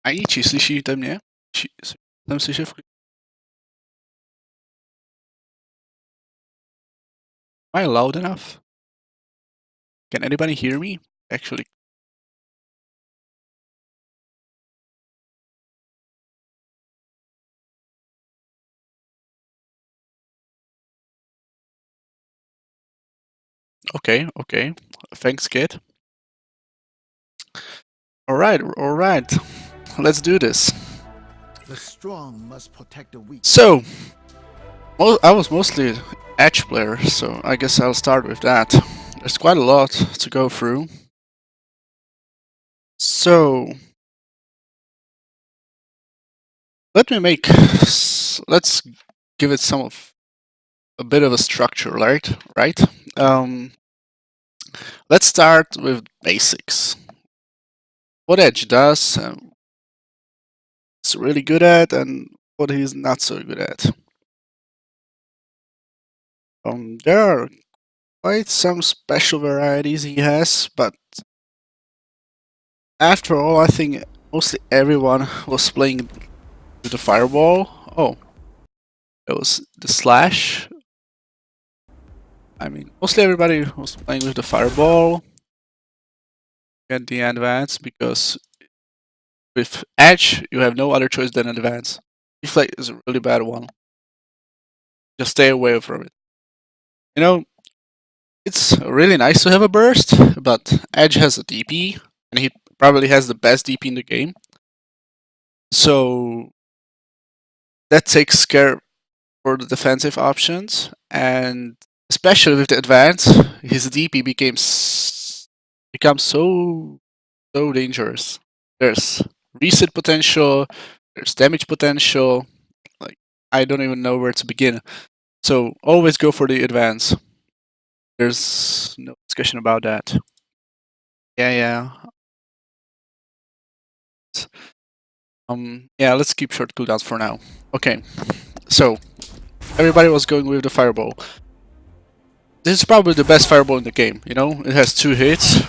Mají slyšíte mě? Jsem slyšel v... Am I loud enough? Can anybody hear me? Actually. Okay, okay. Thanks, kid. Alright, alright. Let's do this. The strong must protect the weak. So, I was mostly Edge player, so I guess I'll start with that. There's quite a lot to go through. So, let's give it a bit of a structure, right? Let's start with basics. What Edge does, it's really good at, and what he's not so good at. There are quite some special varieties he has, but after all, I think mostly everyone was playing with the fireball. Oh, it was the slash. I mean, mostly everybody was playing with the fireball and the advance, because with Edge, you have no other choice than advance. Deflate is a really bad one. Just stay away from it. You know, it's really nice to have a burst, but Edge has a DP, and he probably has the best DP in the game. So that takes care for the defensive options, and especially with the advance, his DP becomes so dangerous. There's reset potential, there's damage potential. Like, I don't even know where to begin. So always go for the advance. There's no discussion about that. Yeah. Yeah, let's keep short cooldowns for now. Okay, so everybody was going with the fireball. This is probably the best fireball in the game, you know? It has 2 hits.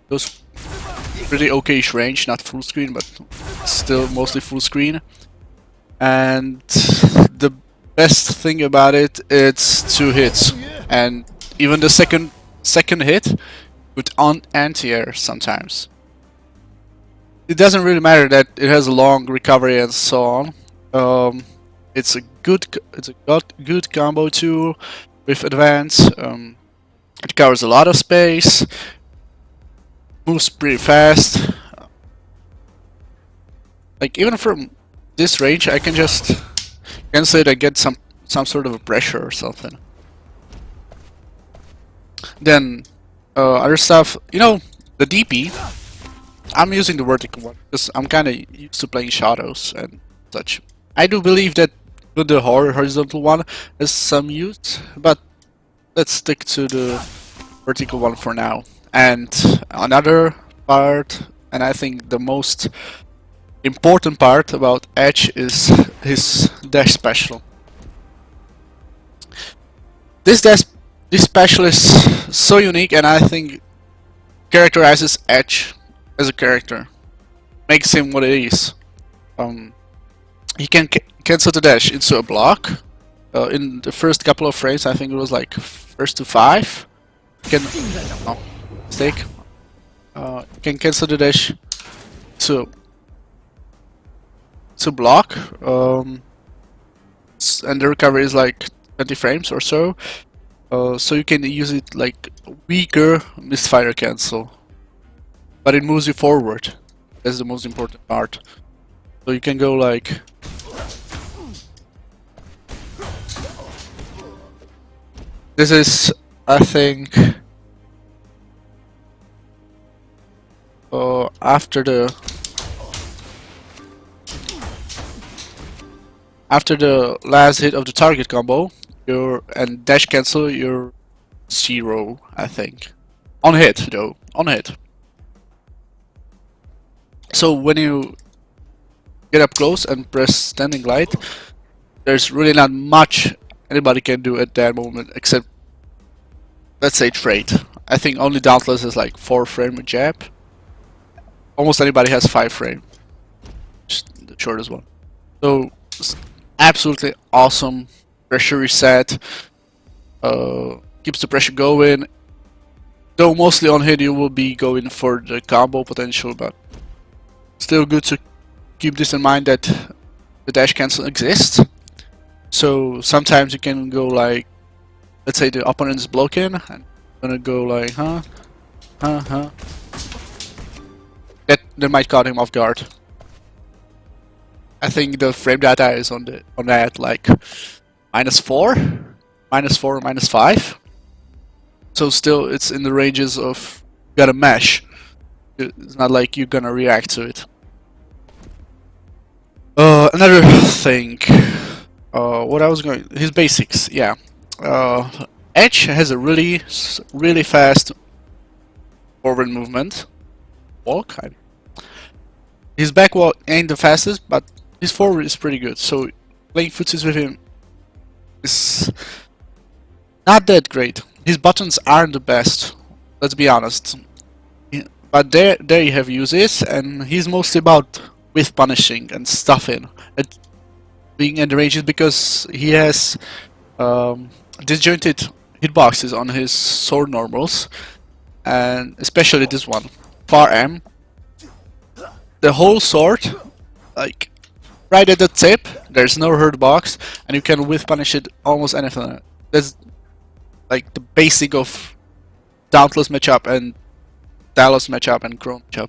Those pretty okay-ish range, not full screen, but still mostly full screen. And the best thing about it, it's 2 hits. And even the second hit with anti-air sometimes. It doesn't really matter that it has a long recovery and so on. It's a good combo tool with advance. It covers a lot of space, moves pretty fast. Like, even from this range, I can just cancel it and get some sort of a pressure or something. Then other stuff, you know, the DP. I'm using the vertical one because I'm kind of used to playing shadows and such. I do believe that the horizontal one has some use, but let's stick to the vertical one for now. And another part, and I think the most important part about Edge, is his dash special. This special is so unique, and I think characterizes Edge as a character, makes him what it is. He can cancel the dash into a block. In the first couple of frames, I think it was like first to 5. Can mistake. Can cancel the dash to block, and the recovery is like 20 frames or so. So you can use it like weaker misfire cancel, but it moves you forward. That's the most important part. So you can go like this is, I think, after the last hit of the target combo, and dash cancel, you're 0, I think. On hit though, on hit. So when you get up close and press standing light, there's really not much anybody can do at that moment except, let's say, trade. I think only Dauntless is like 4 frame jab. Almost anybody has 5 frame. shortest one. So absolutely awesome pressure reset. Keeps the pressure going. Though mostly on hit you will be going for the combo potential, but still good to keep this in mind that the dash cancel exists. So sometimes you can go like, let's say the opponent is blocking, and you're gonna go like, That might caught him off guard. I think the frame data is on that like -4, -4, -5. So still, it's in the ranges of you gotta mesh. It's not like you're gonna react to it. Another thing. What I was going, his basics, yeah. Edge has a really fast forward movement. Walk. His back walk ain't the fastest, but his forward is pretty good. So playing footsies with him is not that great. His buttons aren't the best, let's be honest. But there you have uses, and he's mostly about with punishing and stuffing and being in the ranges because he has disjointed hitboxes on his sword normals, and especially this one, Far M. The whole sword, like right at the tip, there's no hurt box, and you can whiff punish it almost anything. That's like the basic of Dauntless matchup and Talos matchup and Chrome matchup.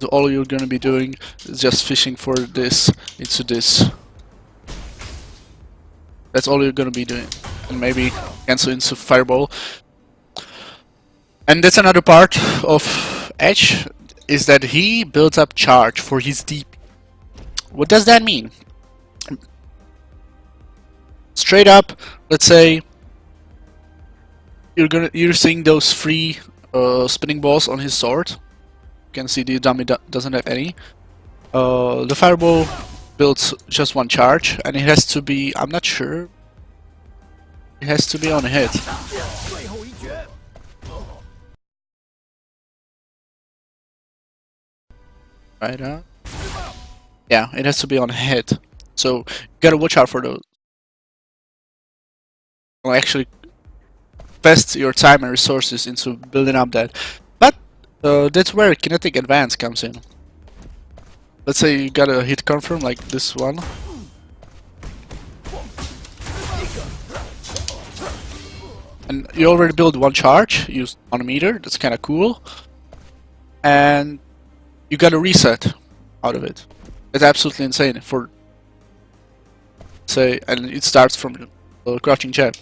So all you're gonna be doing is just fishing for this into this. That's all you're gonna be doing, and maybe cancel into Fireball. And that's another part of Edge, is that he builds up charge for his DP. What does that mean? Straight up, let's say you're seeing those free spinning balls on his sword. You can see the dummy doesn't have any. The Fireball builds just one charge, and it has to be, I'm not sure, it has to be on a hit. Right, yeah, it has to be on a hit. So you gotta watch out for those. Well, actually invest your time and resources into building up that. But that's where Kinetic Advance comes in. Let's say you got a hit confirm like this one. And you already built one charge, used 1 meter, that's kinda cool. And you got a reset out of it. It's absolutely insane for, say, and it starts from the crouching jab.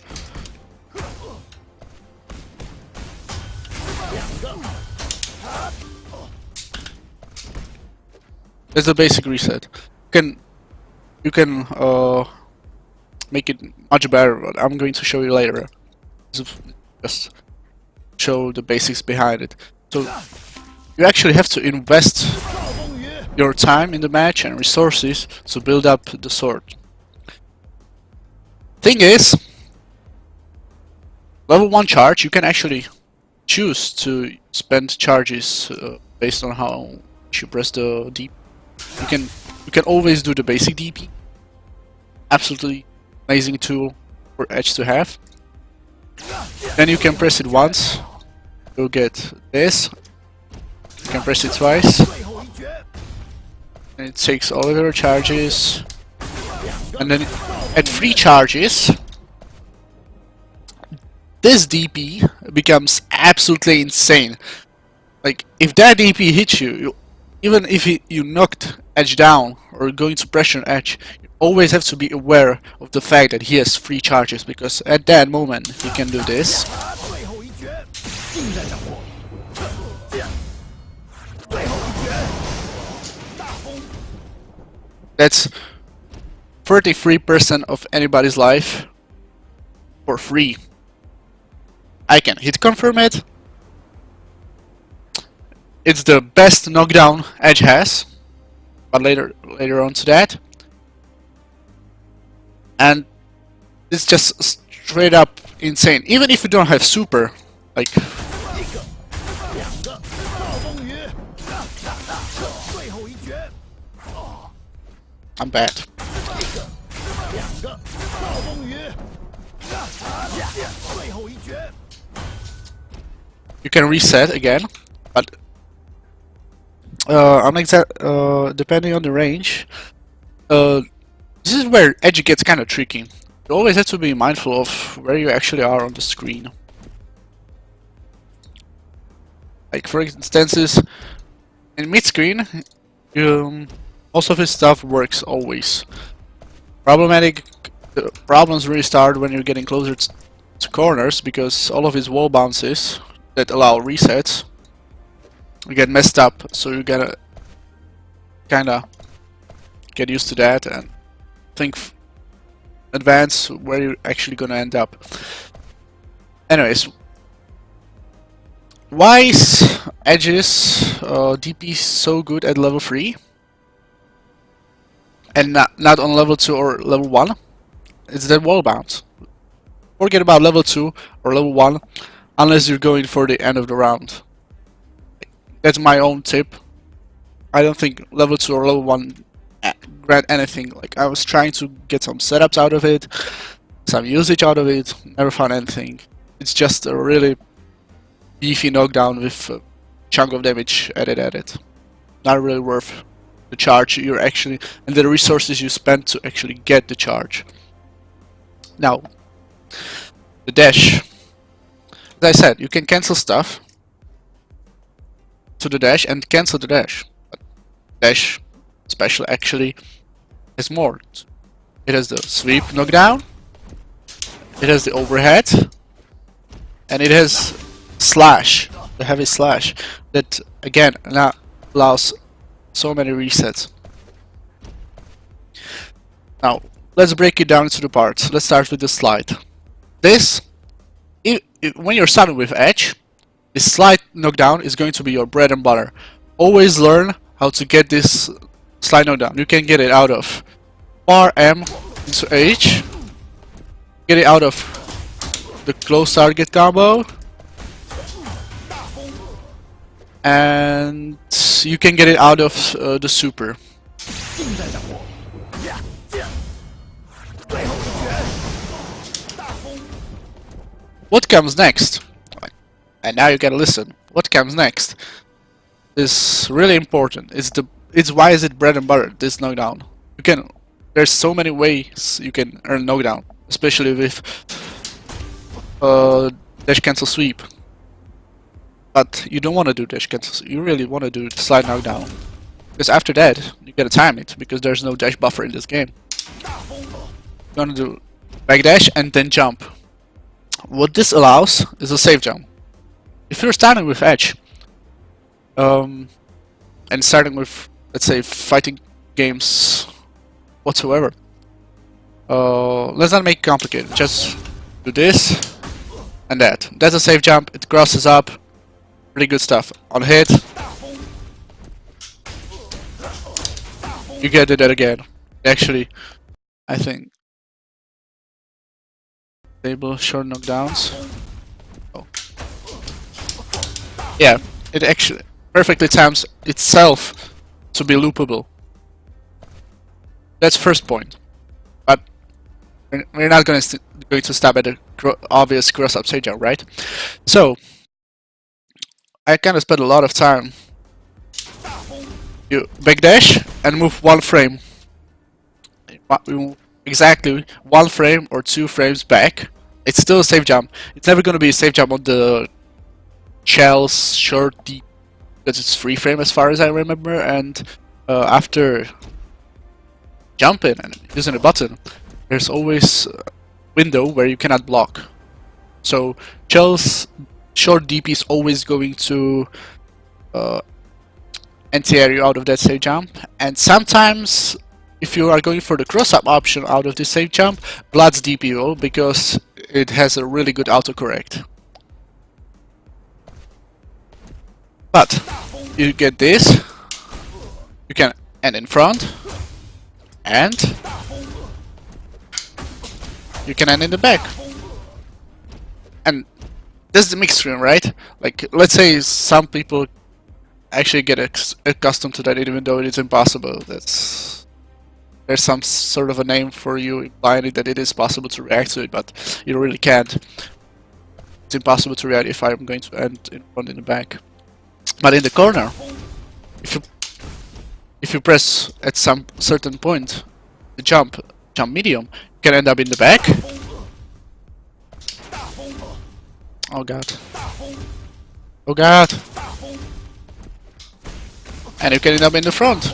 It's a basic reset. You can make it much better, but I'm going to show you later. Just show the basics behind it. So you actually have to invest your time in the match and resources to build up the sword. Thing is, level 1 charge, you can actually choose to spend charges based on how you press the DP. You can always do the basic DP. Absolutely amazing tool for Edge to have. Then you can press it once, you'll get this. You can press it twice, and it takes all of your charges. And then at 3 charges, this DP becomes absolutely insane. Like, if that DP hits you, even if you knocked Edge down or going to pressure Edge, you always have to be aware of the fact that he has 3 charges, because at that moment he can do this. That's 33% of anybody's life for free. I can hit confirm it. It's the best knockdown Edge has, but later on to that. And it's just straight up insane. Even if you don't have super, like, I'm bad. You can reset again, but depending on the range, this is where edge gets kind of tricky. You always have to be mindful of where you actually are on the screen. Like for instances, in mid-screen, most of his stuff works always. Problems really start when you're getting closer to corners, because all of his wall bounces that allow resets get messed up, so you gotta kinda get used to that and think advance where you're actually gonna end up. Anyways, why is Edge's DP so good at level 3 and not on level 2 or level 1? It's that wall bounce. Forget about level 2 or level 1 unless you're going for the end of the round. That's my own tip. I don't think level 2 or level 1 grant anything. Like, I was trying to get some setups out of it, some usage out of it, never found anything. It's just a really beefy knockdown with a chunk of damage added at it. Not really worth the charge you're actually, and the resources you spend to actually get the charge. Now, the dash. As I said, you can cancel stuff to the dash and cancel the dash. But dash special actually has more. It has the sweep knockdown, it has the overhead, and it has slash, the heavy slash, that again now allows so many resets. Now, let's break it down into the parts. Let's start with the slide. This, when you're starting with edge, this slide knockdown is going to be your bread and butter. Always learn how to get this slide knockdown. You can get it out of bar M into H, get it out of the close target combo, and you can get it out of the super. What comes next? And now you gotta listen. What comes next is really important. It's why is it bread and butter, this knockdown. There's so many ways you can earn knockdown, especially with dash cancel sweep. But you don't want to do dash cancel, you really want to do the slide knockdown. Because after that, you gotta time it, because there's no dash buffer in this game. You're gonna do back dash and then jump. What this allows is a safe jump. If you're starting with edge, and starting with, let's say, fighting games whatsoever, let's not make it complicated. Just do this and that. That's a safe jump. It crosses up. Pretty good stuff. On hit, you get it again. Actually, I think stable short knockdowns. Oh. Yeah, it actually perfectly times itself to be loopable. That's first point. But we're not going to stop at the obvious cross-up stage jump, right? So I kind of spent a lot of time. You backdash and move one frame. Exactly 1 frame or 2 frames back. It's still a safe jump. It's never going to be a safe jump on the Shell's short deep, because it's 3 frame as far as I remember, and after jumping and using a button, there's always a window where you cannot block. So Shell's short DP is always going to anti-air you out of that safe jump, and sometimes if you are going for the cross-up option out of this safe jump, Blood's DP will, because it has a really good autocorrect. But you get this, you can end in front, and you can end in the back. And this is the mix screen, right? Like, let's say some people actually get accustomed to that, even though it's impossible. That's there's some sort of a name for you implying that it is possible to react to it, but you really can't. It's impossible to react if I'm going to end in front in the back. But in the corner, if you press at some certain point the jump medium, you can end up in the back. Oh god. Oh god. And you can end up in the front.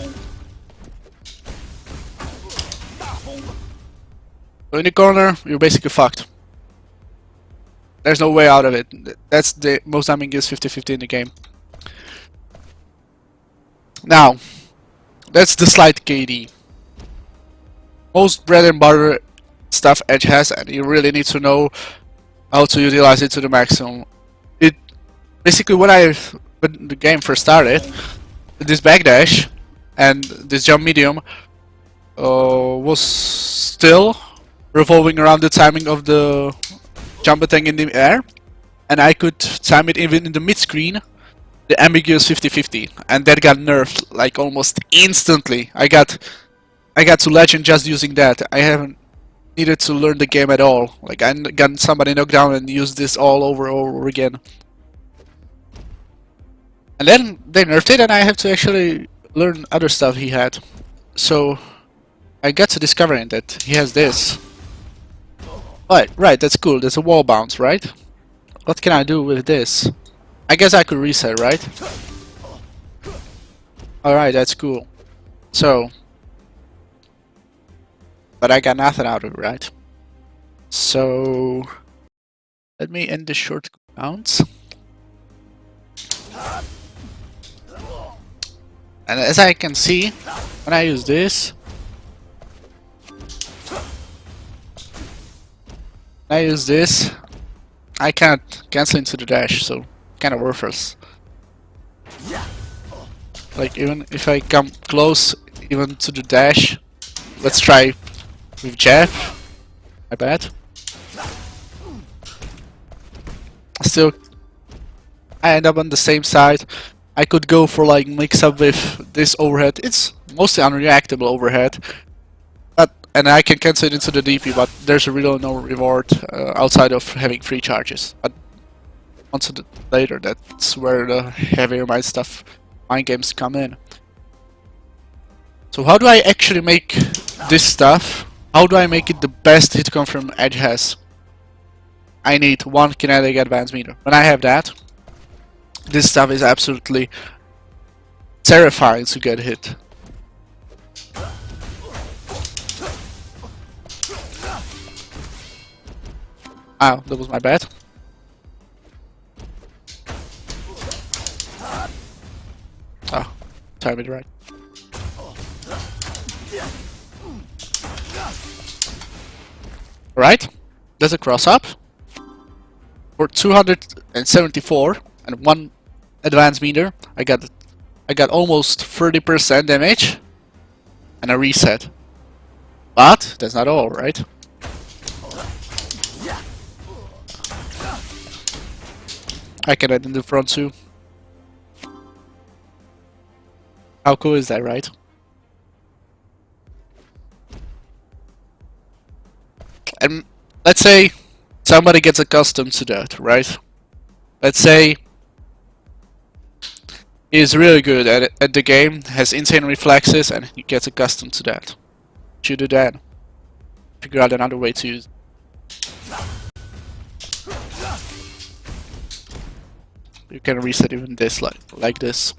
So in the corner, you're basically fucked. There's no way out of it. That's the most timing is 50-50 in the game. Now, that's the slight KD. Most bread and butter stuff Edge has, and you really need to know how to utilize it to the maximum. It basically when the game first started, this backdash and this jump medium was still revolving around the timing of the jump attack in the air, and I could time it even in the mid screen, the ambiguous 50-50, and that got nerfed like almost instantly. I got to legend just using that. I haven't needed to learn the game at all. Like I got somebody knocked down and used this all over again. And then they nerfed it and I have to actually learn other stuff he had. So I got to discovering that he has this. Right, that's cool. There's a wall bounce, right? What can I do with this? I guess I could reset, right? Alright, that's cool. So, but I got nothing out of it, right? So, let me end the short bounce. And as I can see, when I use this, I can't cancel into the dash, so kind of worthless. Like even if I come close, even to the dash, let's try with Jeff. My bad. Still, I end up on the same side. I could go for like mix up with this overhead. It's mostly unreactable overhead, and I can cancel it into the DP. But there's really no reward outside of having free charges. But onto the later, that's where the heavier mind games come in. So how do I actually make this stuff? How do I make it the best hit confirm Edge has? I need one kinetic advance meter. When I have that, this stuff is absolutely terrifying to get hit. Ow, that was my bad. Oh, time it right. Right, there's a cross up for 274 and one advance meter. I got almost 30% damage and a reset. But that's not all, right? I can add in the front too. How cool is that, right? And let's say somebody gets accustomed to that, right? Let's say he's really good at the game, has insane reflexes, and he gets accustomed to that. You do that. Figure out another way to use it. You can reset even this like this.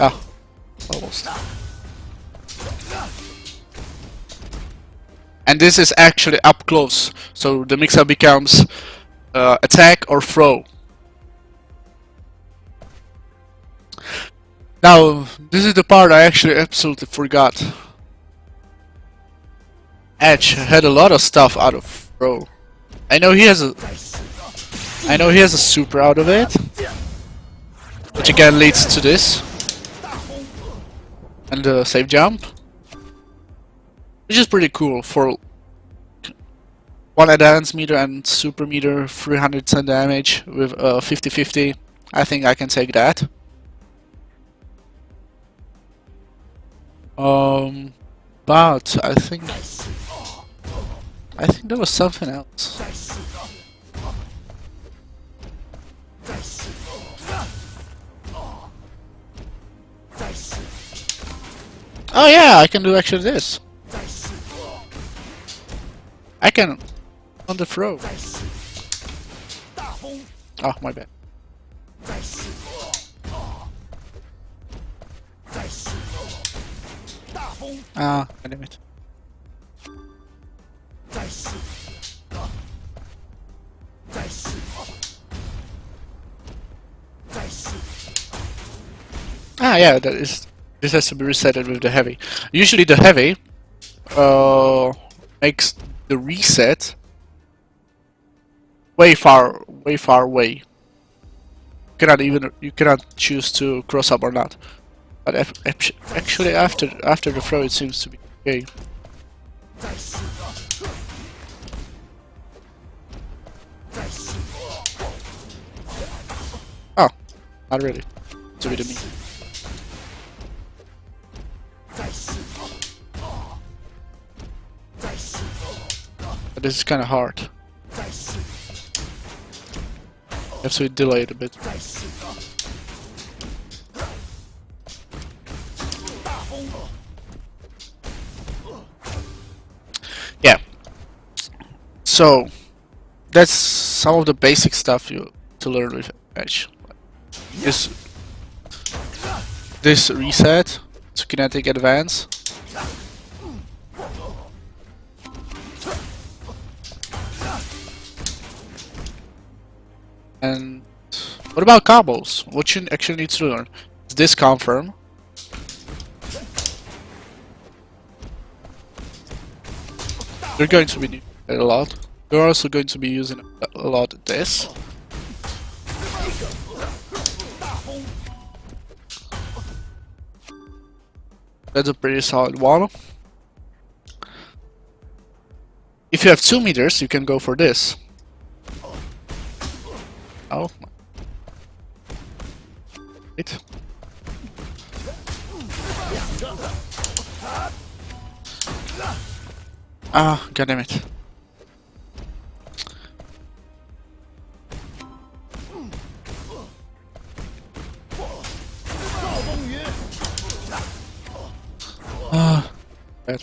Ah, almost. And this is actually up close, so the mix-up becomes attack or throw. Now, this is the part I actually absolutely forgot. Edge had a lot of stuff out of throw. I know he has a super out of it, which again leads to this. And the safe jump, which is pretty cool for one advanced meter and super meter, 310 damage with 50-50. I think I can take that. But I think there was something else. Oh yeah, I can do actually this. I can on the throw. Oh, my bad. Ah, damn it. Ah, yeah, that is. This has to be resetted with the heavy. Usually, the heavy makes the reset way far away. You cannot choose to cross up or not. But actually, after the throw, it seems to be okay. Oh, not really. To be the me. But this is kind of hard. You have to delay it a bit. Yeah. So that's some of the basic stuff you to learn with Edge. This reset to kinetic advance. And what about combos? What you actually need to learn is this confirm. You're going to be using it a lot. You're also going to be using a lot this. That's a pretty solid one. If you have 2 meters, you can go for this. Oh. Wait. Ah, goddammit. Ah, bad.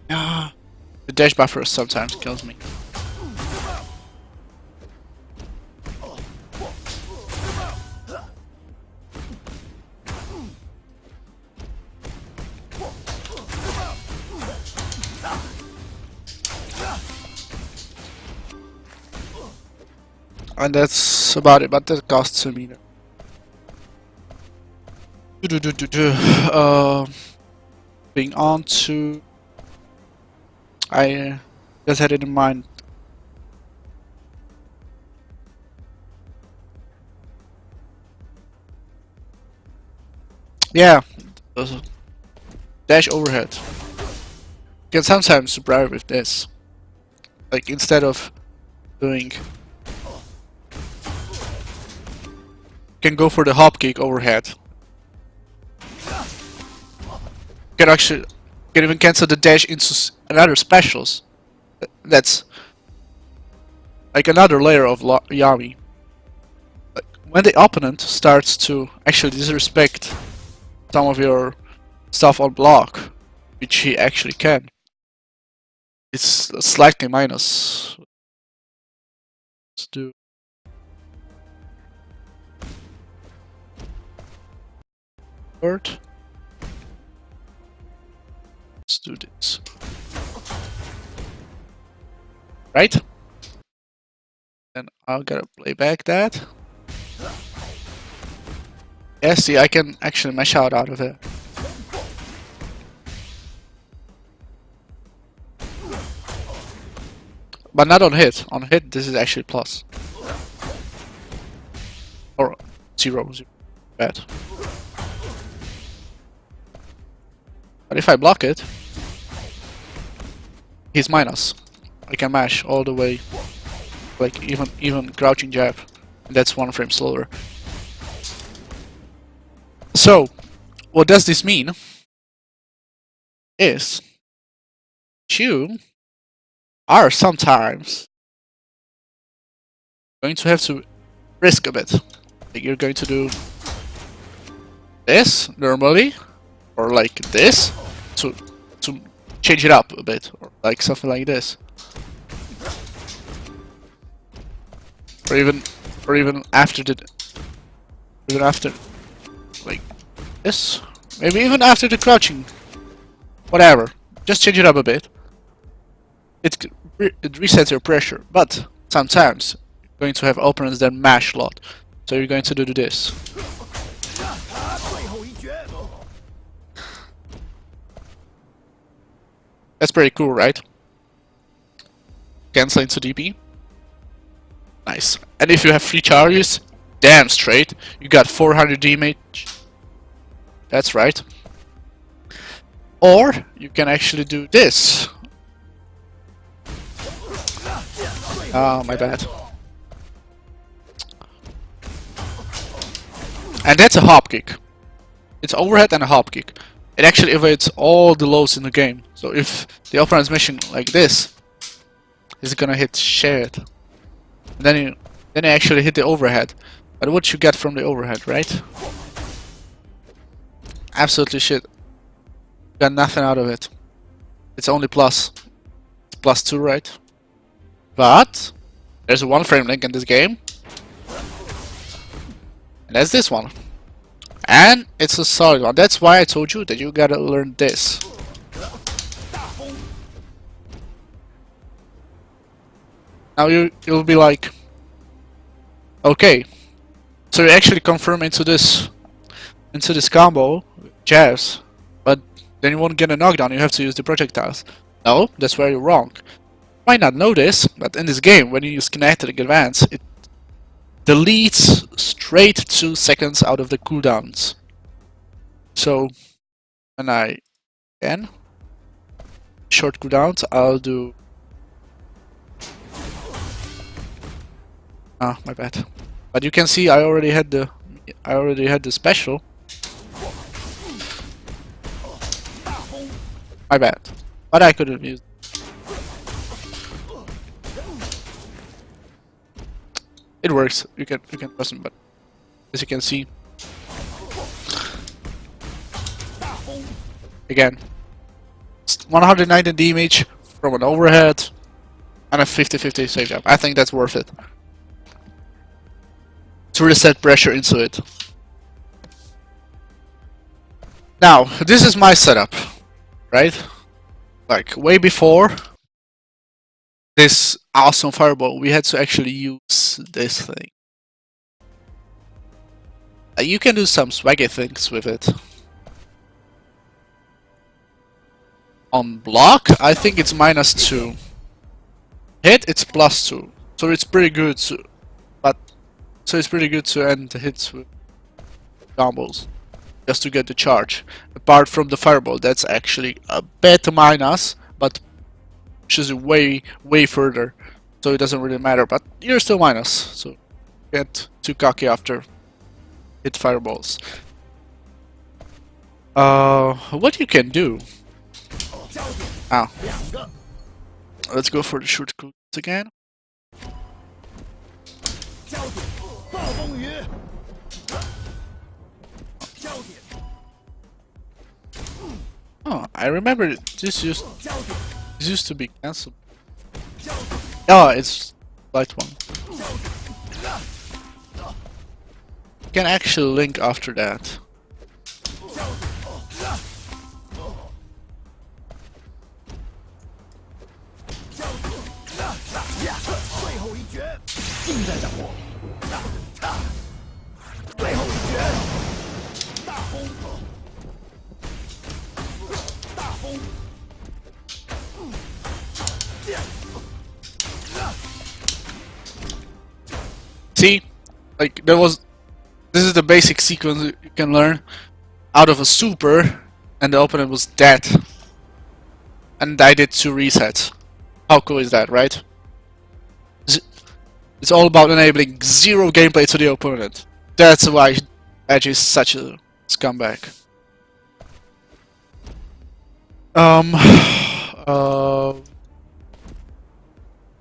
Ah, the dash buffer sometimes kills me. And that's about it, but that costs a meter. Being on to... I just had it in mind. Yeah, dash overhead. You can sometimes surprise with this. Like instead of doing, you can go for the hop kick overhead. You can actually even cancel the dash into another specials. That's like another layer of Yami. Like when the opponent starts to actually disrespect some of your stuff on block, which he actually can, it's slightly minus. Let's do. Third. do this. Right? And I'll gotta play back that. Yeah, see, I can actually mash out of it. But not on hit. On hit, this is actually plus. Or 0. Bad. But if I block it, he's minus. I can mash all the way, like even crouching jab, and that's 1 frame slower. So, what does this mean? Is you are sometimes going to have to risk a bit. Like you're going to do this normally, or like this to change it up a bit, or like something like this, or even after like this, maybe even after the crouching, whatever. Just change it up a bit. It resets your pressure, but sometimes you're going to have opponents that mash a lot, so you're going to do this. That's pretty cool, right? Cancel into DP. Nice. And if you have 3 charges, damn straight, you got 400 damage. That's right. Or you can actually do this. Oh, my bad. And that's a hop kick. It's overhead and a hop kick. It actually evades all the lows in the game. So if the opponent's mashing like this, he's gonna hit shit. And then you actually hit the overhead. But what you get from the overhead, right? Absolutely shit. Got nothing out of it. It's only plus. It's +2, right? But there's a 1 frame link in this game. And that's this one. And it's a solid one. That's why I told you that you gotta learn this. Now you'll be like, okay, so you actually confirm into this combo, jabs, but then you won't get a knockdown. You have to use the projectiles. No, that's where you're wrong. You might not know this, but in this game, when you use kinetic advance, it deletes straight 2 seconds out of the cooldowns. So when I can short cooldowns, I'll do. Ah, my bad. But you can see I already had the special. My bad. But I could have used. It works. You can press them, but as you can see, again, 190 damage from an overhead and a 50-50 save jump. I think that's worth it to reset pressure into it. Now, this is my setup, right? Like way before this awesome fireball, we had to actually use this thing. You can do some swaggy things with it. On block, I think it's -2. Hit, it's +2. So it's pretty good to, it's pretty good to end the hits with combos, just to get the charge. Apart from the fireball, that's actually a bit minus, but pushes it way further, so it doesn't really matter. But you're still minus, so get too cocky after hit fireballs. What you can do? Ow. Let's go for the short cooldowns again. Oh, I remember this used to be cancelled. Oh, it's light one. You can actually link after that. 近在掌握。最后一决，大风，大风。 See, like this is the basic sequence you can learn out of a super, and the opponent was dead, and I did 2 resets. How cool is that, right? It's all about enabling 0 gameplay to the opponent. That's why Edge is such a scumbag.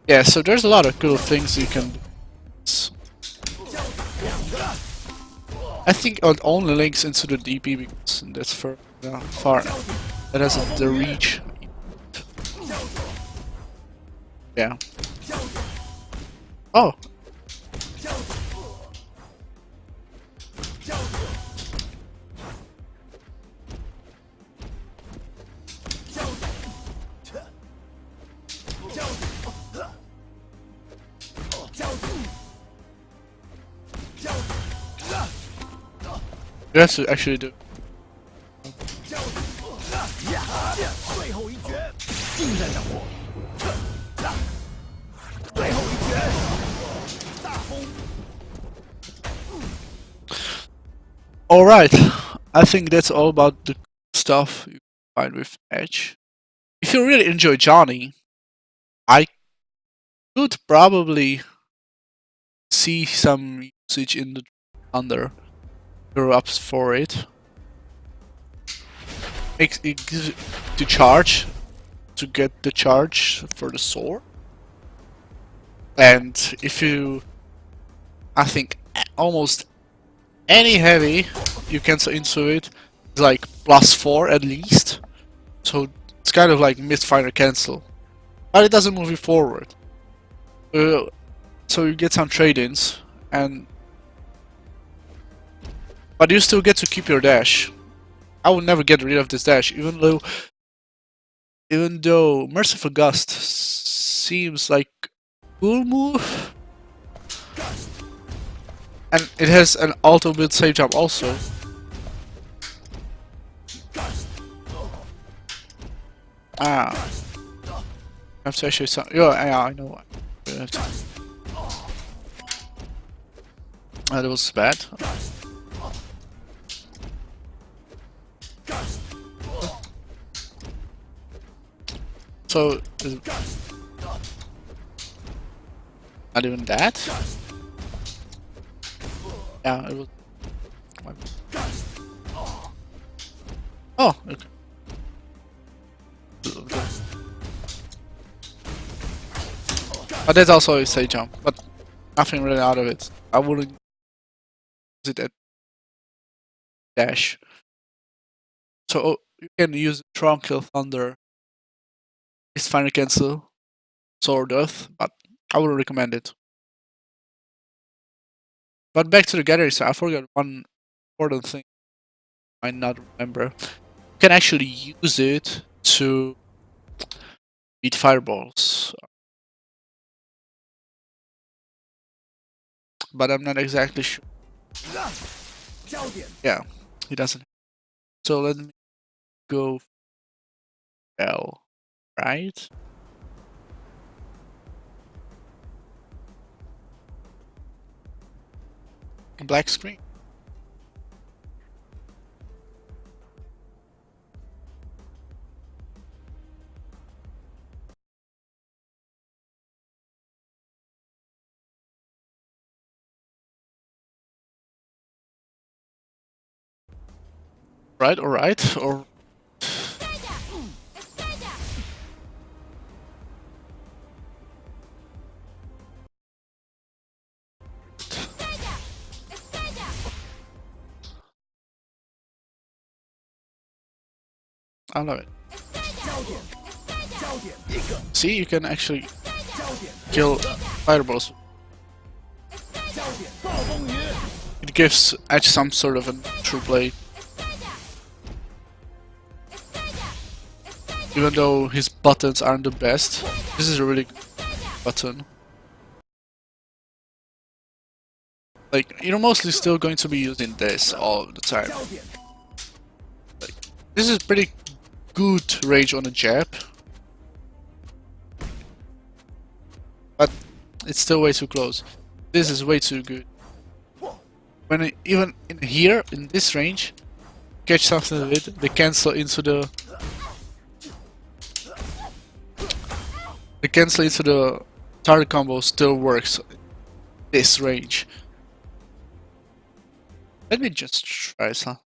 Yeah, so there's a lot of cool things you can do. I think it only links into the DP because that's far. That has the reach. Yeah. Oh. You have to actually do. 最后一决，近在掌握。最后一决，大风。 Alright, I think that's all about the stuff you find with Edge. If you really enjoy Johnny, I could probably see some usage in the Thunder. You're up for it. It gives you the charge to get the charge for the sword. And if you, I think almost any heavy you cancel into it is like +4 at least. So it's kind of like misfire cancel. But it doesn't move you forward. So you get some trade-ins, but you still get to keep your dash. I would never get rid of this dash, even though Merciful Gust seems like a cool move. And it has an auto build save jump also. Ah. I have to actually yeah, I know. That was bad. So not even that. Yeah, it was. Oh, okay. But that's also a save jump, but nothing really out of it. I wouldn't use it at dash. So you can use Tranquil Thunder, it's Final Cancel, Sword Earth, but I wouldn't recommend it. But back to the gallery, so I forgot one important thing I might not remember. You can actually use it to beat fireballs. But I'm not exactly sure. Yeah, he doesn't. So let me go L, right? Black screen. Right, alright, or... I love it. See, you can actually kill fireballs. It gives Edge some sort of a true play. Even though his buttons aren't the best, this is a really good button. like you're mostly still going to be using this all the time. 焦点， This is pretty good range on a jab, but it's still way too close. This is way too good. When even in here, in this range, catch something with it, the cancel into the target combo still works. This range. Let me just try some.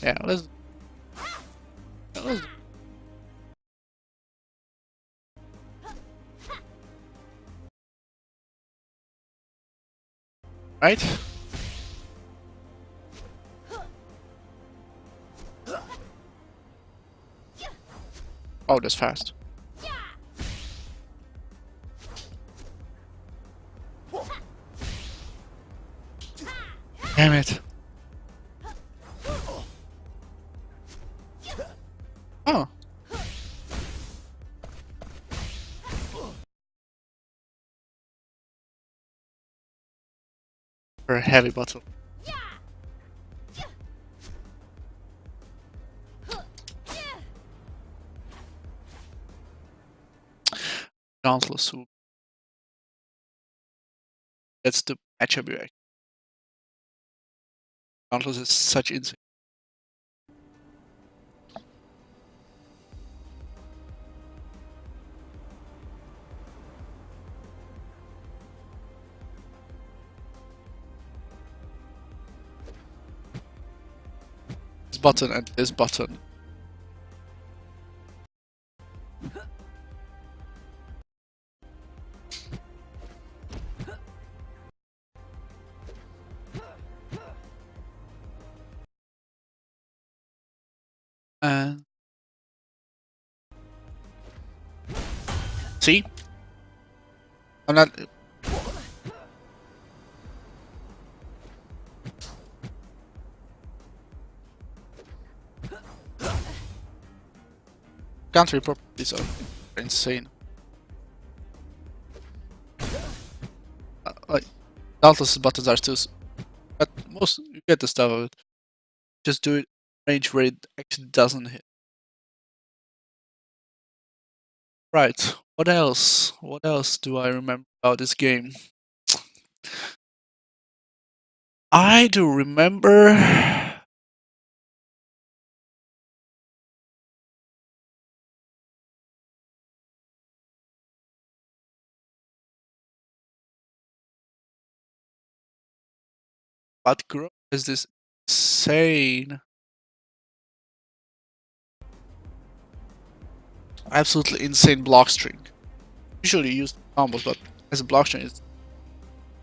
Yeah, let's. Right? Oh, that's fast. Damn it. Oh. For a heavy bottle. Dauntless Swoop. That's the matchup you act. Dauntless is such insane. This button and this button. And see? I'm not. Country properties are insane. Like, Dauntless buttons are still. But most. You get the stuff of it. Just do it range where it actually doesn't hit. Right. What else? What else do I remember about this game? I do remember. But Gro is this insane, absolutely insane block string. Usually used combos, but as a block string, it's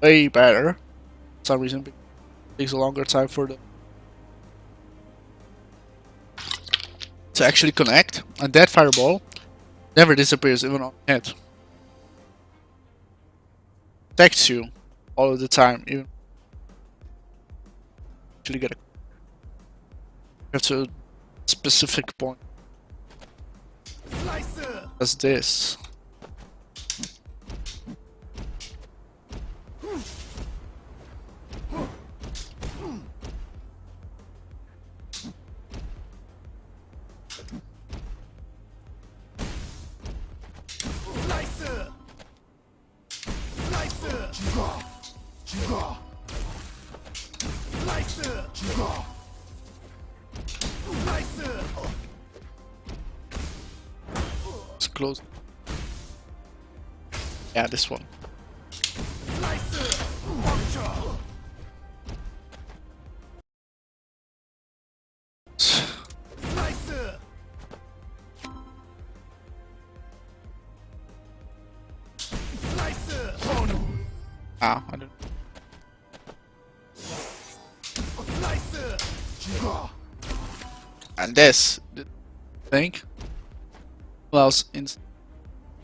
way better. For some reason, it takes a longer time for the to actually connect, and that fireball never disappears even on hit. Protects you all of the time, even actually get to a specific point. Slicer, As this. Slicer, Slicer, Slicer, Slicer, It's close. Yeah, this one. Slicer, Puncture, Slicer, Slicer, Ah, I don't. Slicer, And this thing allows in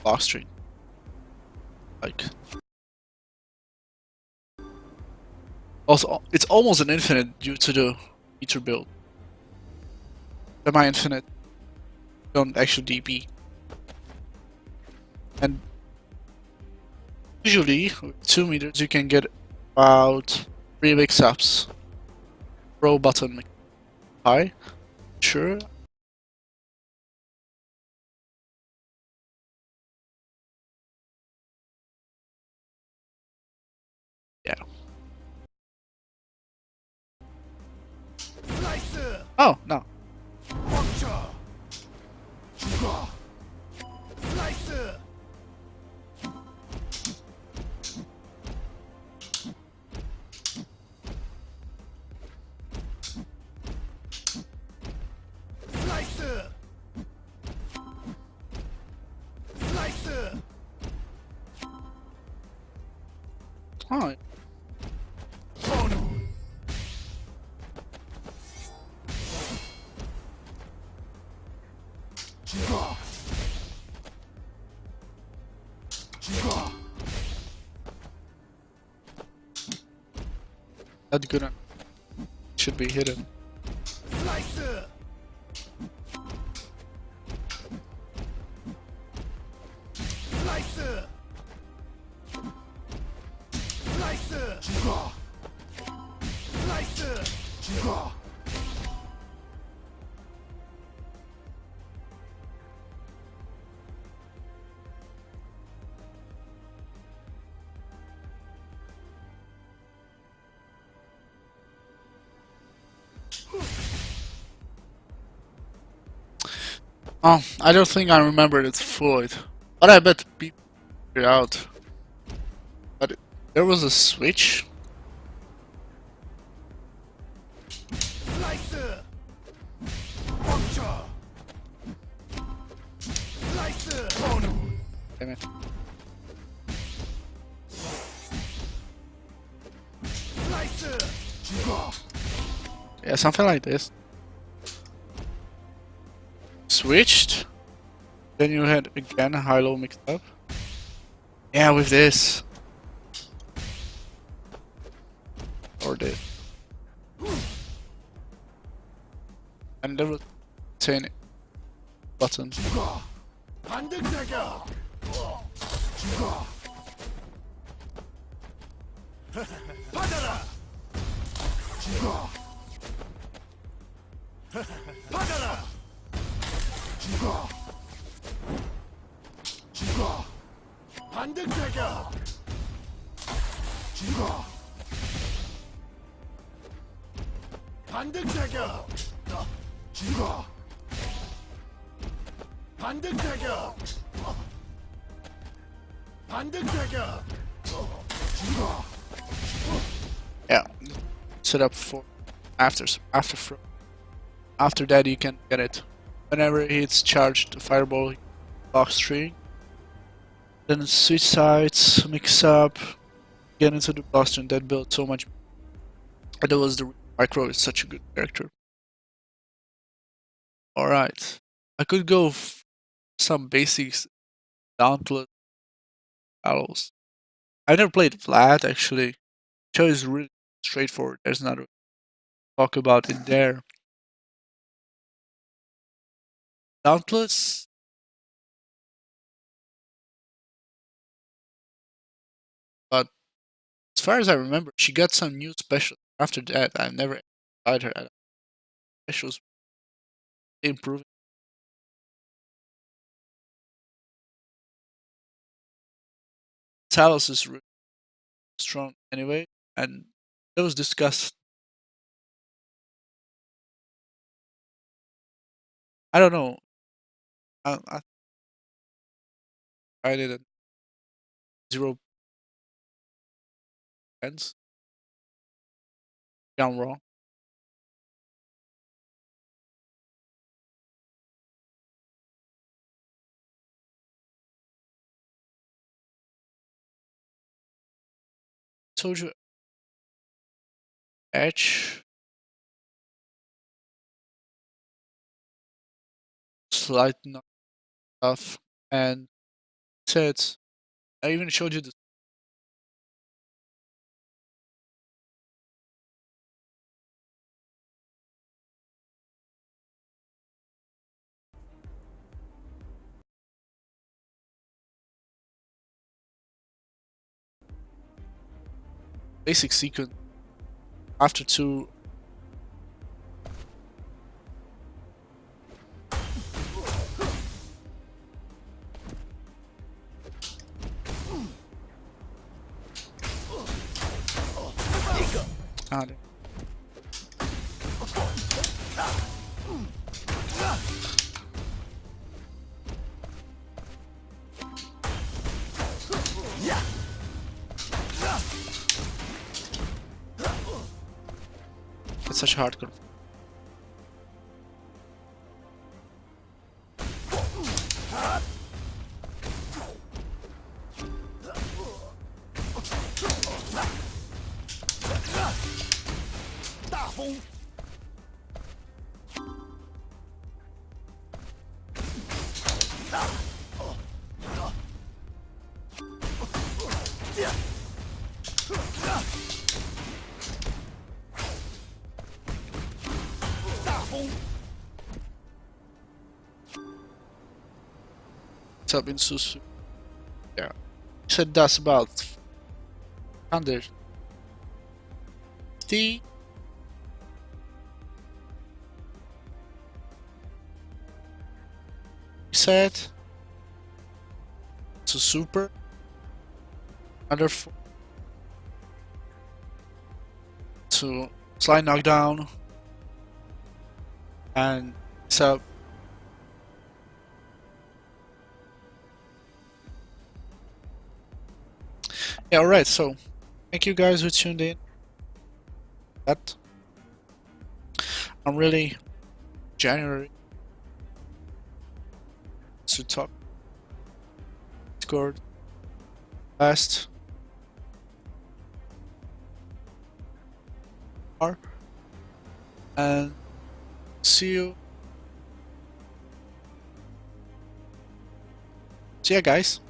block string. Like also, it's almost an infinite due to the feature build. Semi-infinite don't actually DP, and Usually, with 2 meters, you can get about 3 mix-ups. Row button high. Sure. Yeah. Slice! Oh, no. Puncture! Slice! Slice! Slice! Oh, Tonu! Chiga! Chiga! that's good. Should be hidden. Slice! Slice! Slice! Chiga! Slice! Chiga! Oh, I don't think I remembered it fully. But I bet people figured it out. But there was a switch. Slice! Puncture! Slice! Tonu! Damn it. Slice! Chiga! Yeah, something like this. Switched. Then you had again high-low mixed up. Yeah, with this. Or this. And there was 10 buttons. Chiga! 반등 타격! chiga! 받아라! chiga! 받아라! chiga! chiga! 반등 타격! chiga! 반등 타격! chiga! 반등 타격! 반등 타격! chiga! Yeah. Set up for after that you can get it. Whenever it's charged, the fireball box tree. Then switch sides, mix up, get into the blaster, and that built so much. And that was the Micro is such a good character. Alright. I could go some basics Dauntless battles. I never played Vlad actually. Show is really straightforward. There's not a talk about in there. Dauntless. But as far as I remember, she got some new special. After that, I never tried her. Specials improving. Talos is really strong anyway, and that was discussed. I don't know. I did it 0 pence. I'm wrong. Told you Edge, slight stuff, and said I even showed you the basic sequence after 2. Ah, there. It's such a hard control. 大风， 大风， What's up in Susu? Yeah. Said that's about 100. The said to super another 4 to slide knockdown and sub. Yeah, alright, so thank you guys who tuned in. That I'm really January to talk Discord last hour and see you. See ya guys.